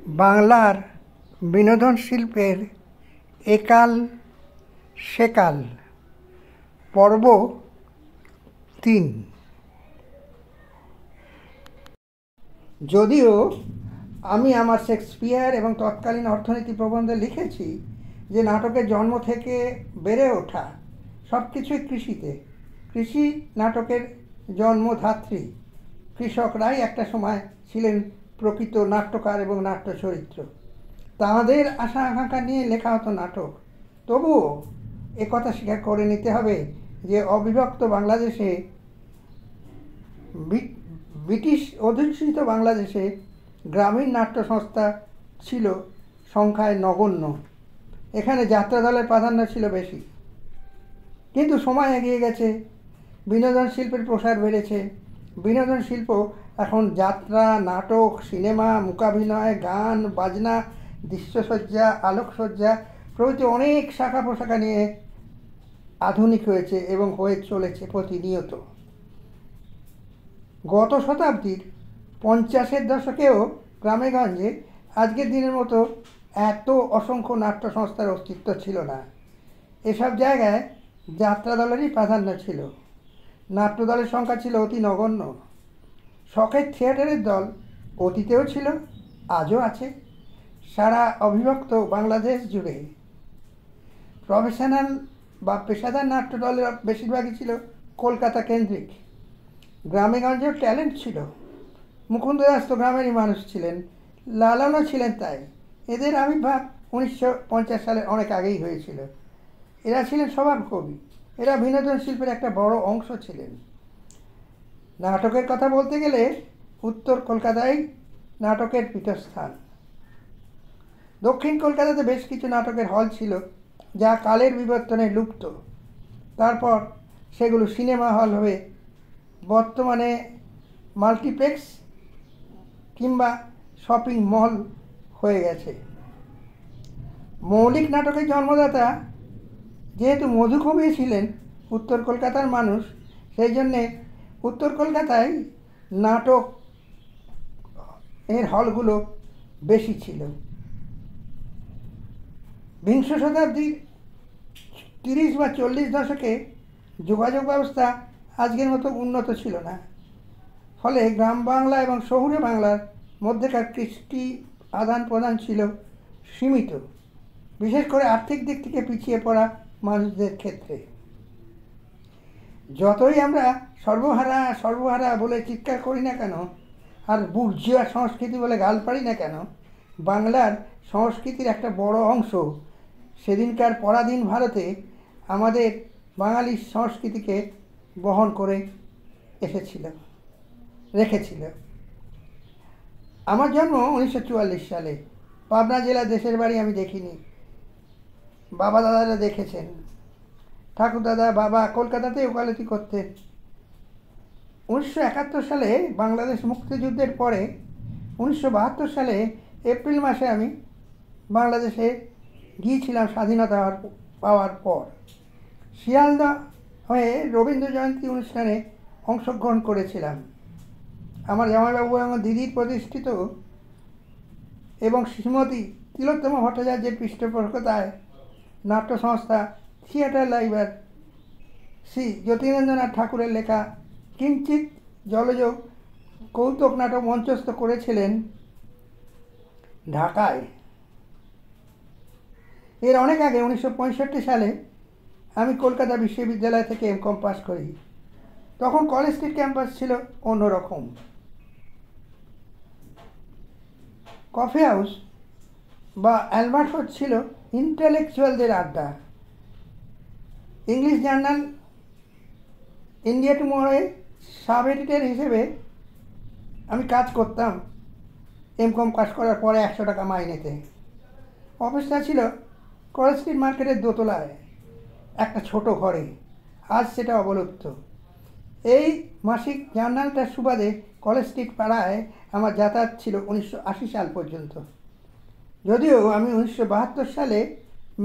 বাংলার বিনোদন শিল্পের একাল সেকাল পর্ব ৩। যদিও আমি আমার শেক্সপিয়ার এবং তৎকালীন অর্থনীতি প্রবন্ধে লিখেছি যে নাটকের জন্ম থেকে বেড়ে ওঠা সব কিছুই কৃষিতে। কৃষি নাটকের জন্মধাত্রী। কৃষকরাই একটা সময় ছিলেন প্রকৃত নাট্যকার এবং নাট্য চরিত্র। তাঁদের আশা আকাঙ্ক্ষা নিয়ে লেখা হতো নাটক। তবুও একথা স্বীকার করে নিতে হবে যে অবিভক্ত বাংলাদেশে, ব্রিটিশ অধ্যুষিত বাংলাদেশে গ্রামীণ নাট্য সংস্থা ছিল সংখ্যায় নগণ্য। এখানে যাত্রা দলের প্রাধান্য ছিল বেশি। কিন্তু সময় এগিয়ে গেছে, বিনোদন শিল্পের প্রসার বেড়েছে। বিনোদন শিল্প এখন যাত্রা, নাটক, সিনেমা, মূকাভিনয়, গান, বাজনা, দৃশ্যসজ্জা, আলোকসজ্জা প্রভৃতি অনেক শাখা প্রশাখা নিয়ে আধুনিক হয়েছে এবং হয়ে চলেছে প্রতিনিয়ত। গত শতাব্দীর 50-এর দশকেও গ্রামেগঞ্জে আজকের দিনের মতো এত অসংখ্য নাট্য সংস্থার অস্তিত্ব ছিল না। এসব জায়গায় যাত্রা দলেরই প্রাধান্য ছিল। নাট্য দলের সংখ্যা ছিল অতি নগণ্য। শখের থিয়েটারের দল অতীতেও ছিল, আজও আছে সারা অবিভক্ত বাংলাদেশ জুড়ে। প্রফেশনাল বা পেশাদার নাট্য দলের বেশিরভাগই ছিল কলকাতা কেন্দ্রিক। গ্রামেগঞ্জেও ট্যালেন্ট ছিল। মুকুন্দ দাস তো গ্রামেরই মানুষ ছিলেন, লালনও ছিলেন। তাই এদের আবির্ভাব 1950 সালের অনেক আগেই হয়েছিল। এরা ছিলেন স্বভাব কবি। এরা বিনোদন শিল্পের একটা বড় অংশ ছিলেন। নাটকের কথা বলতে গেলে উত্তর কলকাতায় নাটকের পীঠস্থান। দক্ষিণ কলকাতাতে বেশ কিছু নাটকের হল ছিল যা কালের বিবর্তনে লুপ্ত। তারপর সেগুলো সিনেমা হল হয়ে বর্তমানে মাল্টিপ্লেক্স কিংবা শপিং মল হয়ে গেছে। মৌলিক নাটকের জন্মদাতা যেহেতু মধুকবি ছিলেন উত্তর কলকাতার মানুষ, সেই জন্যে উত্তর কলকাতায় নাটক এর হলগুলো বেশি ছিল। বিংশ শতাব্দীর 30 বা 40 দশকে যোগাযোগ ব্যবস্থা আজকের মতো উন্নত ছিল না। ফলে গ্রাম বাংলা এবং শহুরে বাংলার মধ্যেকার কৃষ্টি আদান প্রদান ছিল সীমিত, বিশেষ করে আর্থিক দিক থেকে পিছিয়ে পড়া মানুষদের ক্ষেত্রে। যতই আমরা সর্বহারা সর্বহারা বলে চিৎকার করি না কেন, আর বুর্জুয়া সংস্কৃতি বলে গাল পারি না কেন, বাংলার সংস্কৃতির একটা বড় অংশ সেদিনকার পরাধীন ভারতে আমাদের বাঙালি সংস্কৃতিকে বহন করে রেখেছিল। আমার জন্ম 1944 সালে। পাবনা জেলা দেশের বাড়ি আমি দেখিনি, বাবা দাদারা দেখেছেন। ঠাকুরদাদা বাবা কলকাতাতে ওকালতি করতেন। 1971 সালে বাংলাদেশ মুক্তিযুদ্ধের পরে 1972 সালে এপ্রিল মাসে আমি বাংলাদেশে গিয়েছিলাম স্বাধীনতা পাওয়ার পর। শিয়ালদা হয়ে রবীন্দ্র জয়ন্তী অনুষ্ঠানে অংশগ্রহণ করেছিলাম। আমার জামাইবাবু এবং দিদির প্রতিষ্ঠিত এবং শ্রীমতী তিলোত্তমা ভট্টাচার্যের পৃষ্ঠপোষকতায় নাট্য সংস্থা থিয়েটার লাইবার শ্রী জ্যোতিরেন্দ্রনাথ ঠাকুরের লেখা কিঞ্চিৎ জলজ কৌতুক নাটক মঞ্চস্থ করেছিলেন ঢাকায়। এর অনেক আগে 1965 সালে আমি কলকাতা বিশ্ববিদ্যালয় থেকে এমকম পাস করি। তখন কলেজ স্ট্রিট ক্যাম্পাস ছিল অন্যরকম। কফি হাউস বা অ্যালবার্ট হাউস ছিল ইন্টেলেকচুয়ালদের আড্ডা। ইংলিশ জার্নাল ইন্ডিয়া টুমোরে সাব এডিটর হিসেবে আমি কাজ করতাম এমকম পাস করার পরে 100 টাকা মাইনেতে। অফিসটা ছিল কলেজ স্ট্রিট মার্কেটের দোতলায় একটা ছোট ঘরে। আজ সেটা অবলুপ্ত। এই মাসিক জার্নালটার সুবাদে কলেজ স্ট্রিট পাড়ায় আমার যাতায়াত ছিল 1980 সাল পর্যন্ত। যদিও আমি 1972 সালে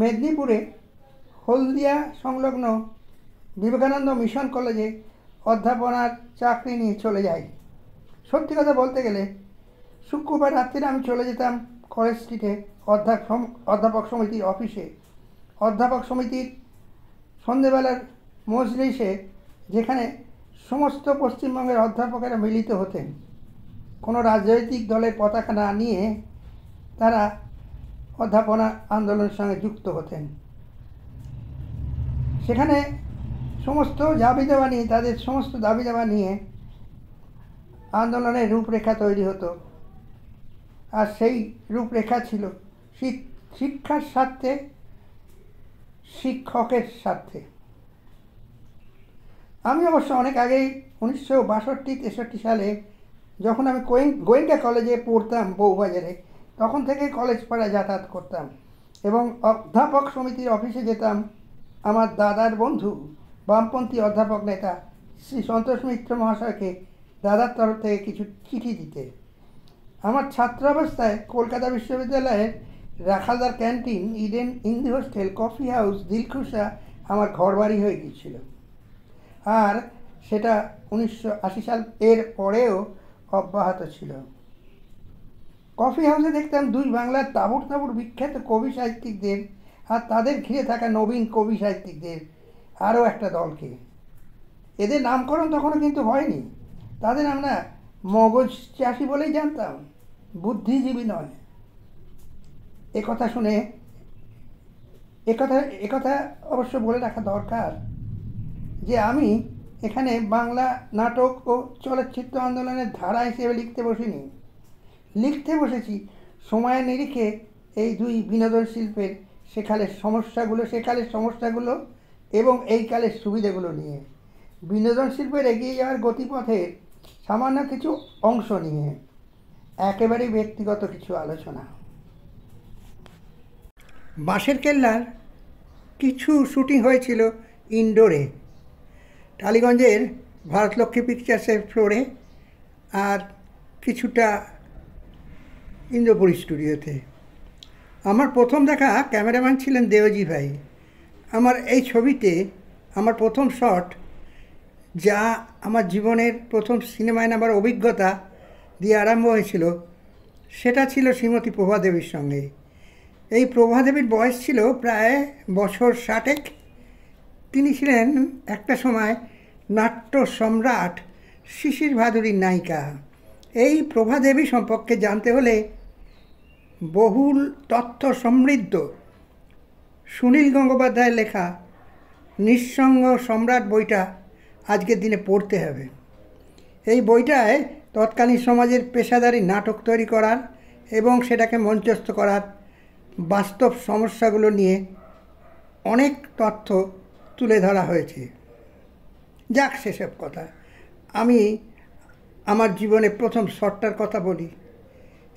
মেদিনীপুরে হলদিয়া সংলগ্ন বিবেকানন্দ মিশন কলেজে অধ্যাপনার চাকরি নিয়ে চলে যাই। সত্যি কথা বলতে গেলে শুক্রবার রাত্রিরে আমি চলে যেতাম কলেজ স্ট্রিটে অধ্যাপক সমিতির অফিসে অধ্যাপক সমিতির সন্ধেবেলার মজলিসে, যেখানে সমস্ত পশ্চিমবঙ্গের অধ্যাপকেরা মিলিত হতেন, কোনো রাজনৈতিক দলের পতাকা না নিয়ে তারা অধ্যাপনা আন্দোলনের সঙ্গে যুক্ত হতেন। সেখানে সমস্ত তাদের সমস্ত দাবি দাবা নিয়ে আন্দোলনের রূপরেখা তৈরি হতো। আর সেই রূপরেখা ছিল শিক্ষার স্বার্থে, শিক্ষকের স্বার্থে। আমি অবশ্য অনেক আগেই 1962-63 সালে যখন আমি গোয়েঙ্কা কলেজে পড়তাম বউবাজারে, তখন থেকে কলেজ পাড়ায় যাতায়াত করতাম এবং অধ্যাপক সমিতির অফিসে যেতাম আমার দাদার বন্ধু বামপন্থী অধ্যাপক নেতা শ্রী সন্তোষ মিত্র মহাশয়কে দাদার তরফ থেকে কিছু চিঠি দিতে। আমার ছাত্রাবস্থায় কলকাতা বিশ্ববিদ্যালয়ের রাখালদার canteen, Eden Hindu hostel, coffee house, Dilkhusha আমার ঘরবাড়ি হয়ে গিয়েছিল। আর সেটা 1980 সাল এর পরেও অব্যাহত ছিল। কফি হাউসে দেখতাম দুই বাংলার তাবড় বিখ্যাত কবি সাহিত্যিকদের আর তাদের ঘিরে থাকা নবীন কবি সাহিত্যিকদের আরও একটা দলকে। এদের নামকরণ তখনও কিন্তু হয়নি। তাদের আমরা মগজ চাষি বলেই জানতাম, বুদ্ধিজীবী নয়। একথা অবশ্য বলে রাখা দরকার যে আমি এখানে বাংলা নাটক ও চলচ্চিত্র আন্দোলনের ধারা হিসেবে লিখতে বসেছি সময়ের নিরিখে এই দুই বিনোদন শিল্পের সেকালের সমস্যাগুলো এবং এই কালের সুবিধাগুলো নিয়ে, বিনোদন শিল্পের এগিয়ে যাওয়ার গতিপথের সামান্য কিছু অংশ নিয়ে, একেবারেই ব্যক্তিগত কিছু আলোচনা। বাঁশের কেল্লার কিছু শুটিং হয়েছিল ইনডোরে, টালিগঞ্জের ভারতলক্ষ্মী পিকচার্সের ফ্লোরে, আর কিছুটা ইন্দ্রপুরী স্টুডিওতে। আমার প্রথম দেখা ক্যামেরাম্যান ছিলেন দেওজি ভাই। আমার এই ছবিতে আমার প্রথম শট, যা আমার জীবনের প্রথম সিনেমায় নামার অভিজ্ঞতা দিয়ে আরম্ভ হয়েছিল, সেটা ছিল শ্রীমতী প্রভাদেবীর সঙ্গে। এই প্রভাদেবীর বয়স ছিল প্রায় বছর 60। তিনি ছিলেন একটা সময় নাট্য সম্রাট শিশির ভাদুরীর নায়িকা। এই প্রভাদেবী সম্পর্কে জানতে হলে বহুল তথ্য সমৃদ্ধ সুনীল গঙ্গোপাধ্যায়ের লেখা নিঃসঙ্গ সম্রাট বইটা আজকের দিনে পড়তে হবে। এই বইটায় তৎকালীন সমাজের পেশাদারি নাটক তৈরি করার এবং সেটাকে মঞ্চস্থ করার বাস্তব সমস্যাগুলো নিয়ে অনেক তথ্য তুলে ধরা হয়েছে। যাক, সেসব কথা। আমি আমার জীবনে প্রথম শটটার কথা বলি।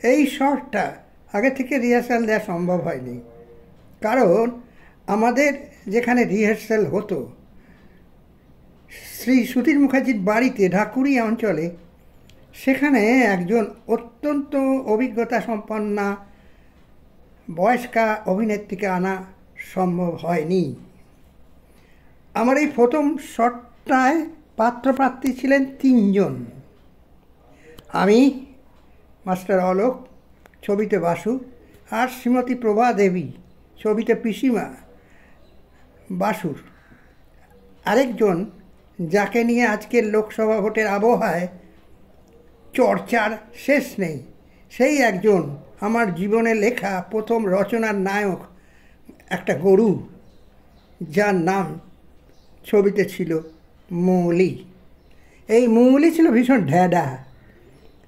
এই শটটা আগে থেকে রিহার্সাল দেওয়া সম্ভব হয়নি, কারণ আমাদের যেখানে রিহার্সাল হতো শ্রী সুধীর মুখার্জির বাড়িতে ঢাকুরিয়া অঞ্চলে, সেখানে একজন অত্যন্ত অভিজ্ঞতা সম্পন্না বয়স্কা অভিনেত্রীকে আনা সম্ভব হয়নি। আমার এই প্রথম শটটায় পাত্রপাত্রী ছিলেন 3 জন। আমি, মাস্টার অলোক, ছবিতে বাসু, আর শ্রীমতী প্রভা দেবী, ছবিতে পিসিমা। বাসুর আরেকজন, যাকে নিয়ে আজকের লোকসভা ভোটের আবহাওয়ায় চর্চার শেষ নেই, সেই একজন আমার জীবনে লেখা প্রথম রচনার নায়ক, একটা গরু, যার নাম ছবিতে ছিল মৌলি। এই মৌলি ছিল ভীষণ ড্যাডা।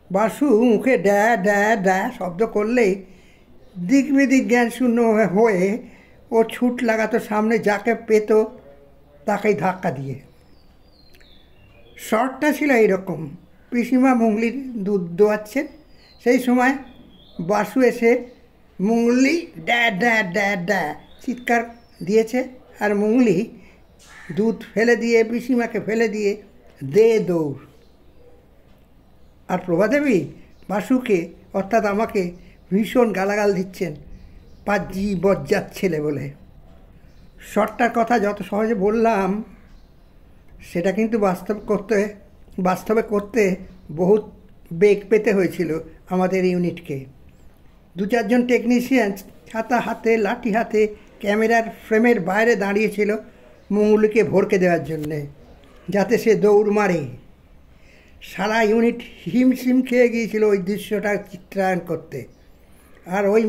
বাসু মুখে ড্যা ড্যা ড্যা শব্দ করলেই দিক বিদিক জ্ঞান শূন্য হয়ে ও ছুট লাগাতো সামনে যাকে পেত তাকেই ধাক্কা দিয়ে। শর্টটা ছিল এইরকম: পিসিমা মুঙ্গলির দুধ দোয়াচ্ছেন, সেই সময় বাসু এসে মুঙ্গলি ড্যা ড্যা ড্যা ড্যা চিৎকার দিয়েছে, আর মুঙ্গলি দুধ ফেলে দিয়ে পিসিমাকে ফেলে দিয়ে দে দৌড়। আর প্রভাদেবী বাসুকে, অর্থাৎ আমাকে, ভীষণ গালাগাল দিচ্ছেন পাজি বজ্জাত ছেলে বলে। শটটার কথা যত সহজে বললাম, সেটা কিন্তু বাস্তবে করতে বহুত বেগ পেতে হয়েছিল আমাদের ইউনিটকে। দু চারজন টেকনিশিয়ান ছাতা হাতে লাঠি হাতে ক্যামেরার ফ্রেমের বাইরে দাঁড়িয়েছিল মঙ্গলকে ভড়কে দেওয়ার জন্যে, যাতে সে দৌড় মারে। সারা ইউনিট হিমশিম খেয়ে গিয়েছিল ওই দৃশ্যটা চিত্রায়ন করতে। আর ওই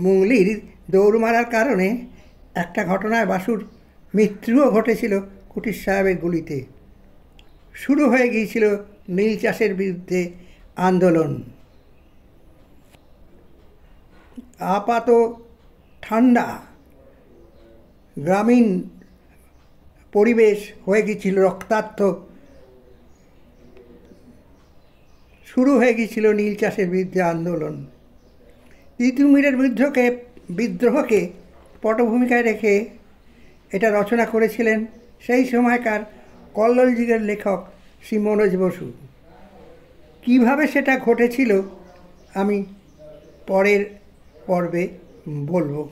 মুঙ্গলির দৌড় মারার কারণে একটা ঘটনায় বাসুর মৃত্যুও ঘটেছিল কুটির সাহেবের গুলিতে। শুরু হয়ে গিয়েছিল নীল চাষের বিরুদ্ধে আন্দোলন। আপাত ঠান্ডা গ্রামীণ পরিবেশ হয়ে গিয়েছিল রক্তাক্ত। শুরু হয়ে গিয়েছিল নীল চাষের বিরুদ্ধে আন্দোলন। তিতুমিরের বিদ্রোহকে পটভূমিকায় রেখে এটা রচনা করেছিলেন সেই সময়কার কল্লোল যুগের লেখক শ্রী মনোজ বসু। কীভাবে সেটা ঘটেছিল আমি পরের পর্বে বলবো।